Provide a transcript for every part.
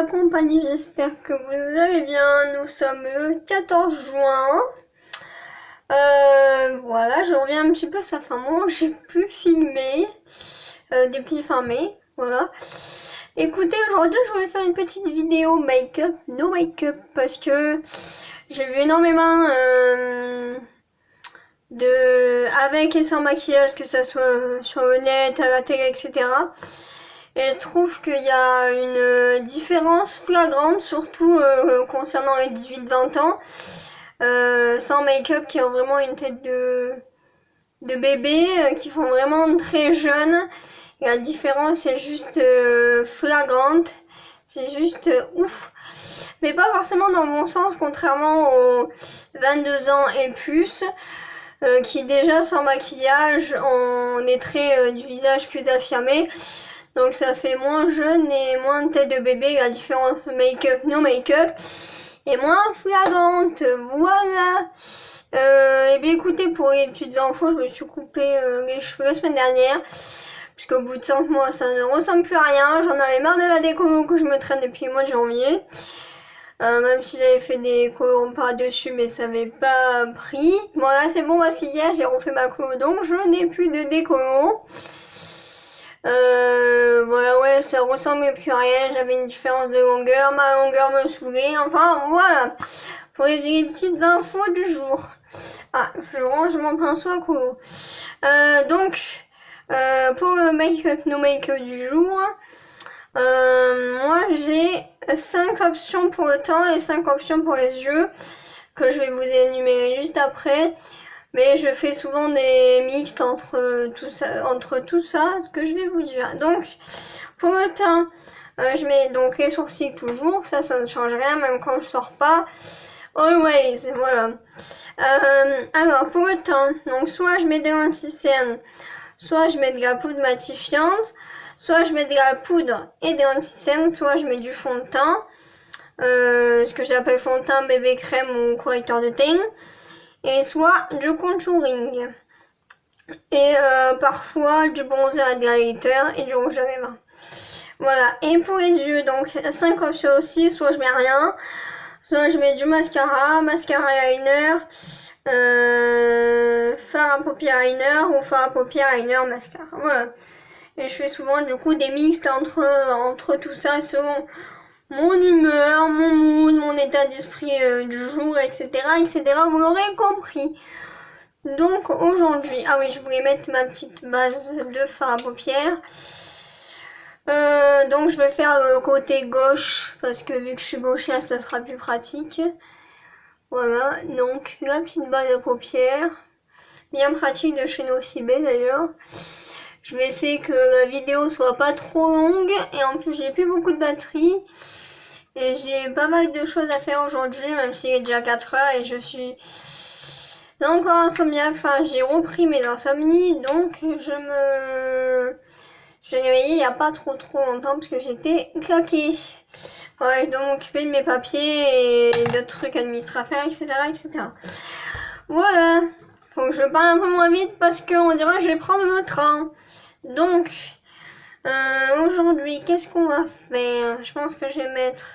la compagnie, j'espère que vous allez bien. Nous sommes le 14 juin. Voilà, je reviens un petit peu, ça fait un moment que j'ai pu filmer depuis fin mai. Voilà. Écoutez, aujourd'hui je voulais faire une petite vidéo make-up, no make-up, parce que j'ai vu énormément avec et sans maquillage, que ça soit sur le net, à la télé, etc. Et je trouve qu'il y a une différence flagrante, surtout concernant les 18-20 ans, sans make-up, qui ont vraiment une tête de bébé, qui font vraiment très jeunes. Et la différence est juste flagrante, c'est juste ouf. Mais pas forcément dans le bon sens, contrairement aux 22 ans et plus, qui déjà sans maquillage ont des traits du visage plus affirmés. Donc ça fait moins jeune et moins de tête de bébé. La différence make-up, no make-up est moins flagrante. Voilà. Et bien écoutez, pour les petites infos, je me suis coupé les cheveux la semaine dernière. Puisqu'au bout de 5 mois, ça ne ressemble plus à rien. J'en avais marre de la déco que je me traîne depuis le mois de janvier. Même si j'avais fait des colorants par-dessus, mais ça n'avait pas pris. Bon là c'est bon parce qu'hier j'ai refait ma colo, donc je n'ai plus de décolorant. Voilà, ouais, ça ressemblait plus à rien, j'avais une différence de longueur, ma longueur me saoulait, enfin voilà, pour les petites infos du jour. Ah, je range mon pinceau à colo. Donc, pour le make-up, no make-up du jour, moi j'ai 5 options pour le teint et 5 options pour les yeux, que je vais vous énumérer juste après. Mais je fais souvent des mixtes entre tout ça, ce que je vais vous dire. Donc, pour le teint, je mets donc les sourcils toujours. Ça ne change rien, même quand je sors pas. Always, voilà. Alors, pour le teint, donc soit je mets des lentilles-cernes, soit je mets de la poudre matifiante, soit je mets de la poudre et des lentilles-cernes, soit je mets du fond de teint, ce que j'appelle fond de teint, bébé crème ou correcteur de teint. Et soit du contouring. Et parfois du bronzer à de l'highlighter et du rouge à lèvres. Voilà. Et pour les yeux, donc 5 options aussi. Soit je mets rien, soit je mets du mascara, eyeliner, fard à paupières eyeliner ou fard à paupières eyeliner mascara. Voilà. Et je fais souvent du coup des mixtes entre tout ça selon mon humeur, mon mood, mon état d'esprit du jour, etc., etc. Vous l'aurez compris. Donc aujourd'hui, ah oui, je voulais mettre ma petite base de fard à paupières. Donc je vais faire le côté gauche, parce que vu que je suis gauchère, ça sera plus pratique. Voilà, donc la petite base de paupières. Bien pratique de chez Nocibé d'ailleurs. Je vais essayer que la vidéo soit pas trop longue, et en plus j'ai plus beaucoup de batterie. Et j'ai pas mal de choses à faire aujourd'hui, même s'il est déjà 4 heures et je suis encore insomniaque. Enfin, j'ai repris mes insomnies, donc je suis réveillée il n'y a pas trop longtemps parce que j'étais claquée. Ouais, je dois m'occuper de mes papiers et de trucs administratifs, etc. Voilà. Faut que je parle un peu moins vite parce qu'on dirait que je vais prendre le train. Donc, aujourd'hui, qu'est-ce qu'on va faire? Je pense que je vais mettre...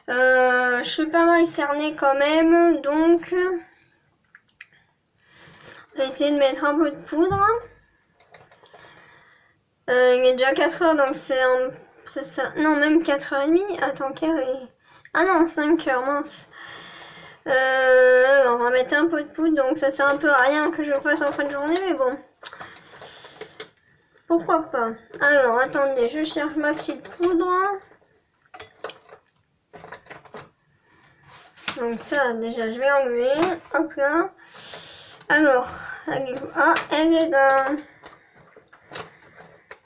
je suis pas mal cernée quand même, donc je vais essayer de mettre un peu de poudre. Il est déjà 4 heures, donc c'est ça. Non, même 4h30. Attends, quelle est... Ah non, 5 heures, mince. Alors, on va mettre un peu de poudre, donc ça sert un peu à rien que je le fasse en fin de journée, mais bon. Pourquoi pas? Alors, attendez, je cherche ma petite poudre. Donc ça, déjà, je vais enlever. Hop là. Alors, elle est là.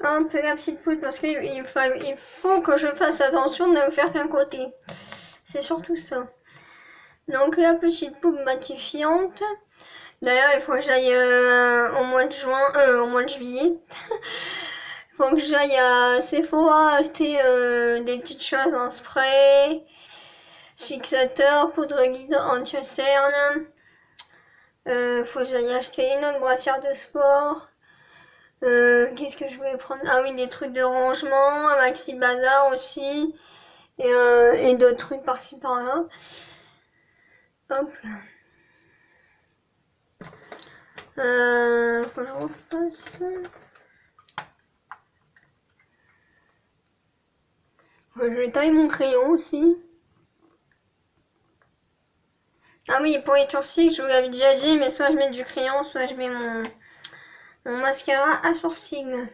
Un peu la petite poudre, parce qu'il faut que je fasse attention de ne faire qu'un côté. C'est surtout ça. Donc la petite poudre matifiante. D'ailleurs, il faut que j'aille au mois de juillet. Il faut que j'aille à Sephora acheter des petites choses en spray, fixateur, poudre guide anti-cerne. Faut que j'aille acheter une autre brassière de sport. Qu'est-ce que je voulais prendre? Ah oui, des trucs de rangement, un maxi bazar aussi. Et d'autres trucs par-ci par-là. Hop. Faut que je refasse. Je vais tailler mon crayon aussi. Ah oui, pour les sourcils, je vous l'avais déjà dit, mais soit je mets du crayon, soit je mets mon mascara à sourcils.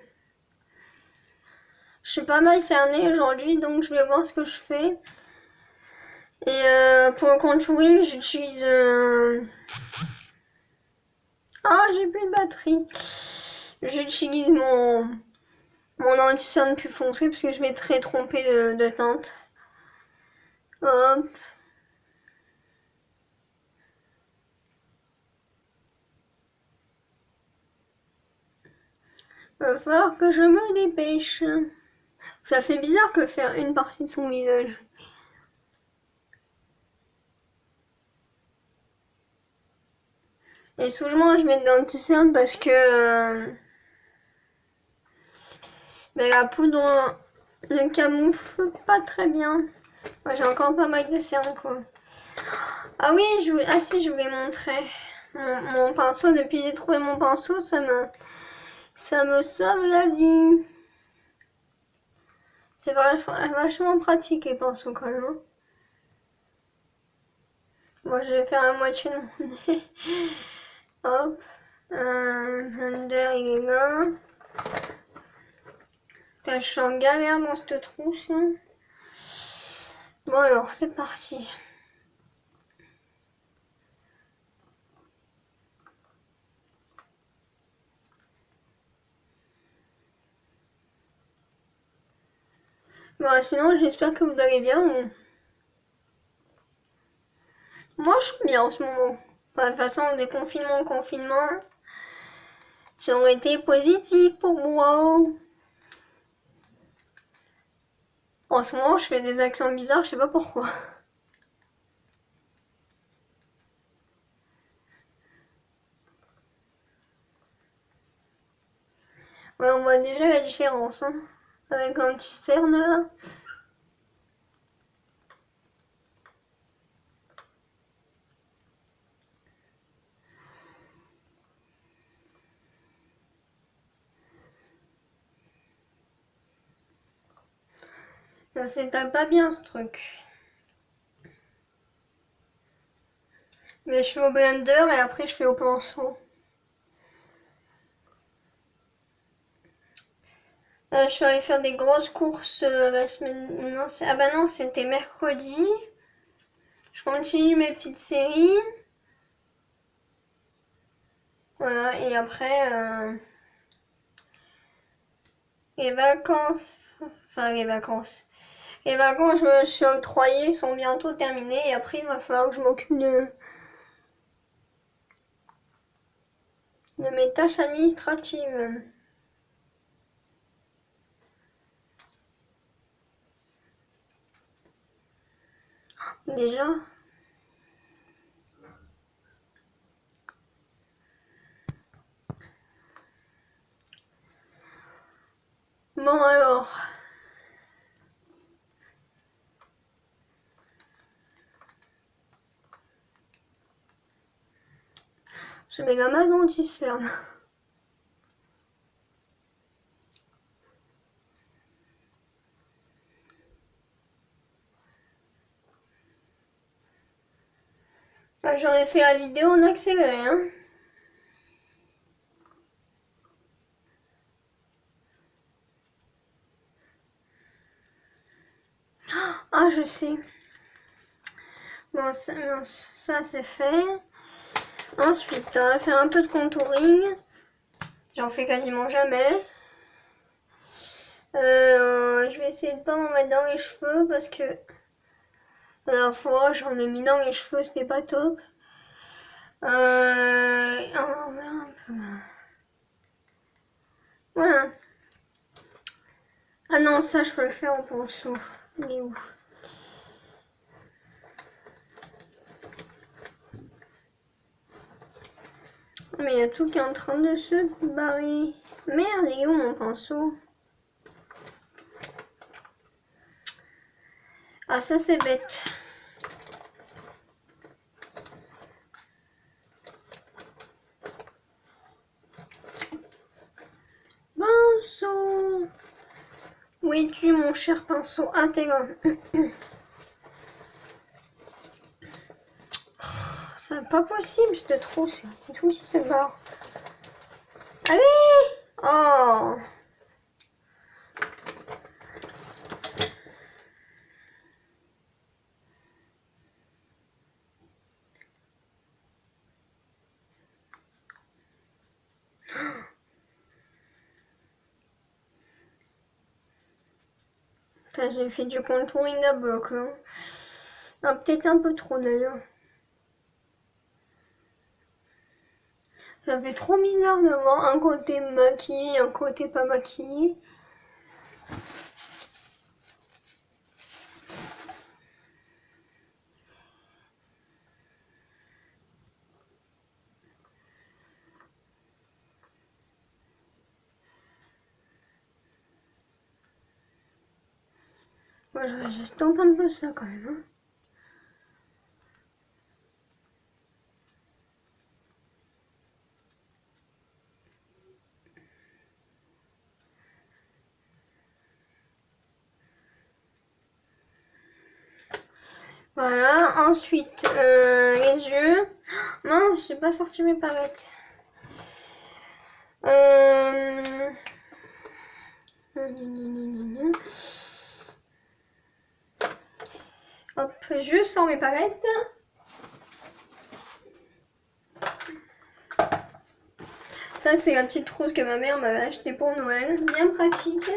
Je suis pas mal cernée aujourd'hui, donc je vais voir ce que je fais. Et pour le contouring, j'utilise... Ah, j'ai plus de batterie. J'utilise mon anti-cerne plus foncé parce que je vais très tromper de teinte. Hop. Va falloir que je me dépêche. Ça fait bizarre que faire une partie de son visage. Et souvent je mets de l'anti-cerne parce que mais la poudre ne camoufle pas très bien. Moi j'ai encore pas mal de cerne quoi. Ah oui, ah si, je voulais montrer mon pinceau. Depuis que j'ai trouvé mon pinceau, ça me sauve la vie. C'est vachement pratique les pinceaux quand même. Hein. Moi je vais faire la moitié de mon nez. Hop. Under il est là. Je suis en galère dans cette trousse. Hein. Bon alors, c'est parti. Bon, sinon, j'espère que vous allez bien. Moi, je suis bien en ce moment. Enfin, de toute façon, des confinements en confinement, ça aurait été positif pour moi. En ce moment, je fais des accents bizarres, je sais pas pourquoi. Ouais, on voit déjà la différence, hein, avec un petit cerne là. Ça s'étale pas bien ce truc. Mais je fais au blender et après je fais au pinceau. Je suis allée faire des grosses courses la semaine... Non, ah bah non, c'était mercredi. Je continue mes petites séries. Voilà, et après... les vacances... Enfin, les vacances... Les vacances, je suis octroyée, sont bientôt terminées. Et après, il va falloir que je m'occupe de mes tâches administratives. Déjà. Bon alors. Je mets l'Amazon anti-cerne. J'en ai fait la vidéo en accéléré, hein. Ah, je sais. Bon, ça c'est fait. Ensuite, on va faire un peu de contouring. J'en fais quasiment jamais. Je vais essayer de pas m'en mettre dans les cheveux parce que la dernière fois j'en ai mis dans les cheveux, c'était pas top. On va en faire un peu. Voilà. Ah non, ça je peux le faire en pinceau. Il est où? Mais il y a tout qui est en train de se barrer. Merde, il est où mon pinceau? Ah, ça c'est bête. Pinceau. Où es-tu, mon cher pinceau? Ah, t'es là. C'est pas possible, cette trousse. Tout qui se barre. Allez! Oh! J'ai fait du contouring à bloc. Hein. Ah, peut-être un peu trop d'ailleurs. Ça fait trop bizarre d'avoir un côté maquillé, un côté pas maquillé. Voilà, j'estompe un peu ça quand même. Hein. Voilà, ensuite les yeux. Mince, j'ai pas sorti mes palettes. Hop, je sors mes palettes. Ça, c'est la petite trousse que ma mère m'avait achetée pour Noël. Bien pratique.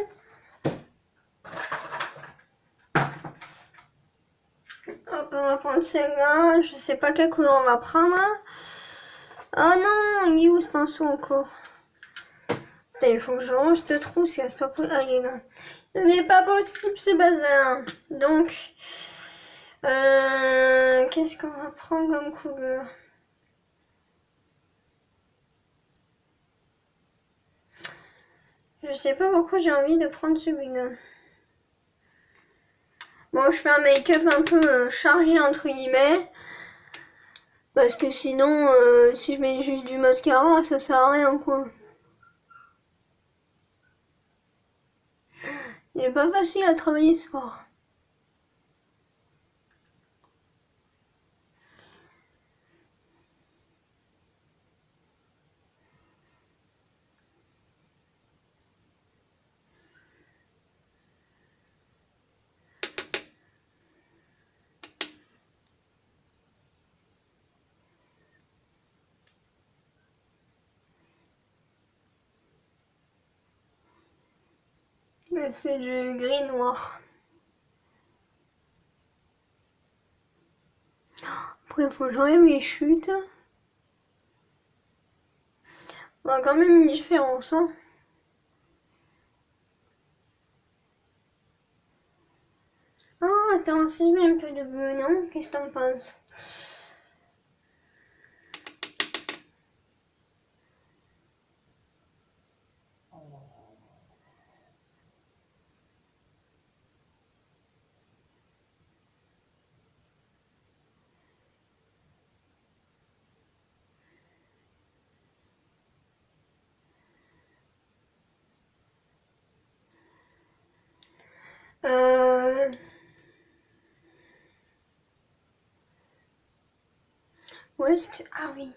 Hop, on va prendre celle-là. Je sais pas quelle couleur on va prendre. Oh non, il est où ce pinceau encore? Putain, il faut que je range cette trousse. C'est pas possible. Ah, il est là. Ce n'est pas possible ce bazar. Donc, qu'est-ce qu'on va prendre comme couleur? Je sais pas pourquoi j'ai envie de prendre celui-là. Bon, je fais un make-up un peu chargé entre guillemets. Parce que sinon, si je mets juste du mascara, ça sert à rien quoi. Il est pas facile à travailler ce fort. C'est du gris noir. Après, il faut que j'enlève les chutes. On a quand même une différence. Hein. Ah, attends, si je mets un peu de bleu, non? Qu'est-ce que t'en penses? Où est-ce que... Ah oui.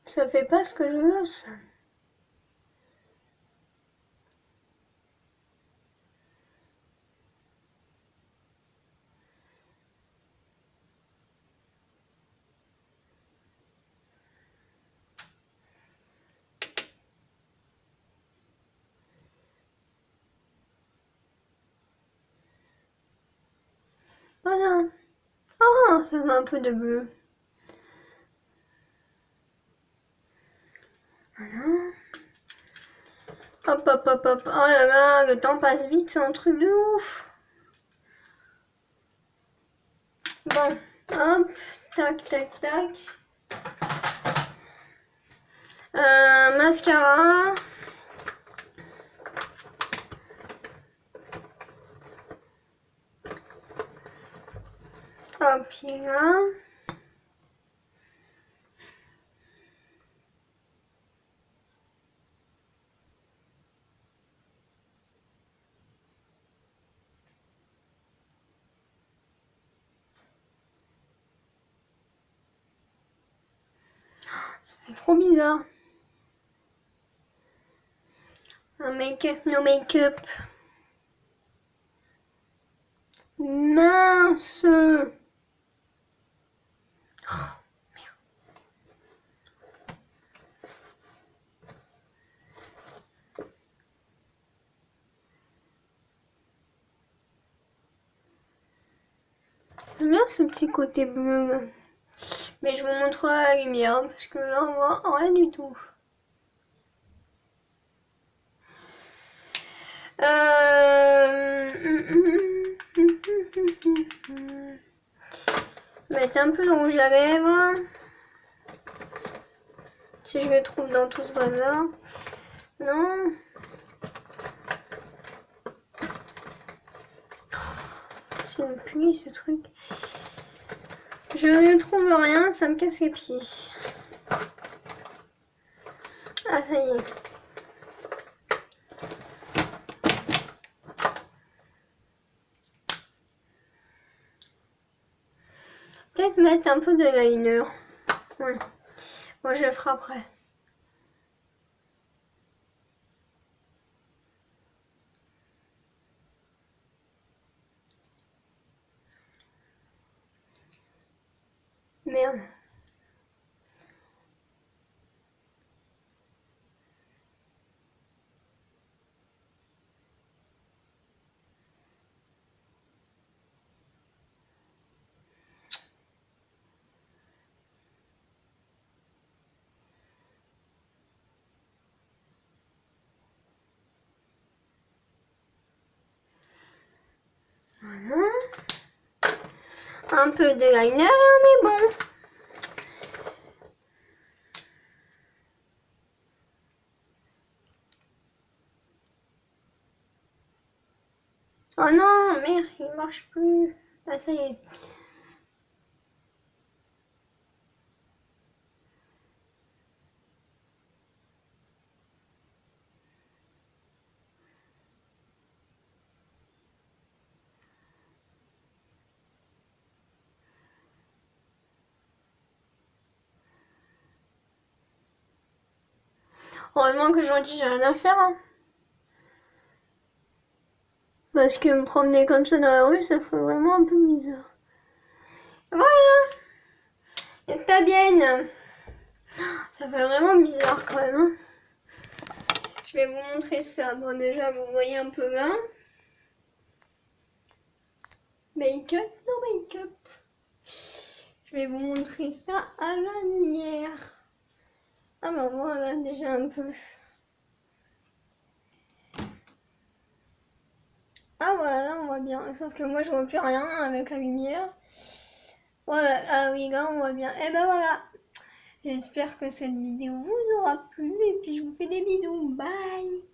Ça fait pas ce que je veux, ça. Voilà. Oh, ça met un peu de bleu. Voilà. Hop, hop, hop, hop. Oh là là, le temps passe vite, c'est un truc de ouf. Bon, hop, tac, tac, tac. Mascara. Hop, il est là. Ça fait trop bizarre. Un make-up, no make-up. Mince. Oh, merde. J'aime bien ce petit côté bleu là. Mais je vous montrerai la lumière hein, parce que là on voit rien du tout. Mettre un peu de rouge à lèvres. Si je le trouve dans tout ce bazar. Non. C'est une pluie ce truc. Je ne trouve rien, ça me casse les pieds. Ah ça y est. Peut-être mettre un peu de liner. Ouais. Moi je le ferai après. Merde. Voilà. Un peu de liner et on est bon. Oh non, merde, il marche plus. Ah ça y est. Heureusement que aujourd'hui j'ai rien à faire. Hein. Parce que me promener comme ça dans la rue, ça fait vraiment un peu bizarre. Voilà. Está bien. Ça fait vraiment bizarre quand même. Hein. Je vais vous montrer ça. Bon déjà vous voyez un peu là. Make-up, non make-up. Je vais vous montrer ça à la lumière. Ah ben voilà déjà un peu. Ah voilà, là on voit bien. Sauf que moi je vois plus rien avec la lumière. Voilà, ah oui là on voit bien. Et ben voilà. J'espère que cette vidéo vous aura plu et puis je vous fais des bisous. Bye.